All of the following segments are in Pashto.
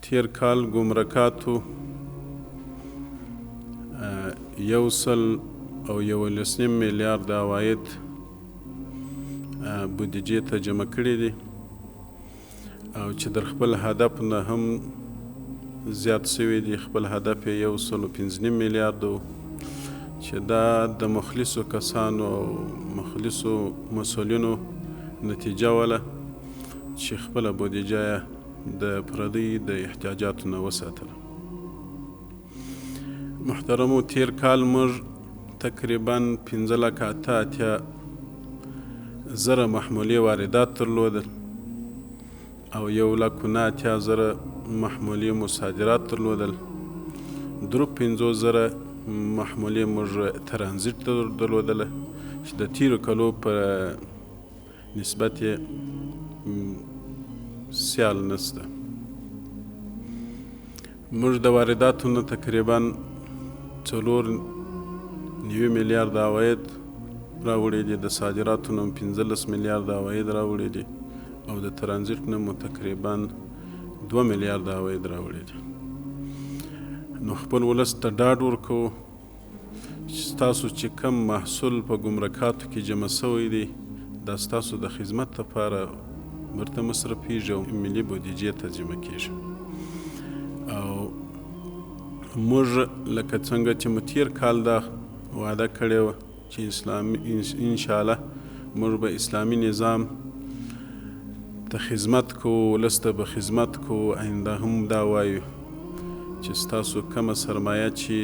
تیر کال ګمرکاتو 1.1 میلیارد عواید بودیجې ته جمع کړي دي او چې در خپل هدف نه هم زیات شوي دي. خپل هدف یې 1.5 میلیارد و چې دا د مخلصو کسانو او مخلصو مسؤلینو نتیجه وله چې خپله بودیجه د پردۍ د احتیاجاتو نه وساتله. محترمو، تیر کال موږ تقریبا 5,88,000 محمولي واردات درلودل او 1,80,000 محمولي مصادرات درلودل. 50,000 محمولي موږ ترانزیت درلودله چې د تیرو کلو په نسبت یې سیال نسته. موږ د وارداتو نه تقریبا 4.9 میلیارد عواید راوړي دي، د صادراتو نه 15 میلیارد عواید راوړي دي او د ترانزیت نه مو تقریبا 2 میلیارد عواید راوړي دي. نو خپل ولس ته ډاډ ورکوو چې ستاسو چې کم محصول په ګمرکاتو کې جمع سوی دی دا ستاسو د خدمت لپاره ورته مصرفیږي او ملي بودیجې ته جمع کیږي. او موږ لکه څنګه چې مو تیر کال دا وعده کړې وه چې انشاءالله موږ به اسلامي نظام ته خدمت کوو، ولس ته به خدمت کوو. آینده هم دا وایو چې ستاسو کمه سرمایه چې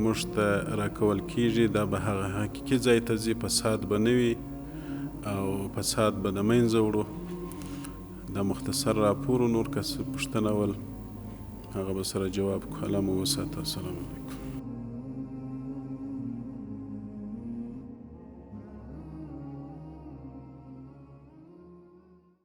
موږ ته راکول کیږي دا به هغه حقیقي ځای ته ځي، فساد به نه وي او فساد به د منځه وړو. دا مختصر راپور و، نور که څه پوښتنه ول هغه به سره جواب کو. الله مو وساته. السلام علیکم.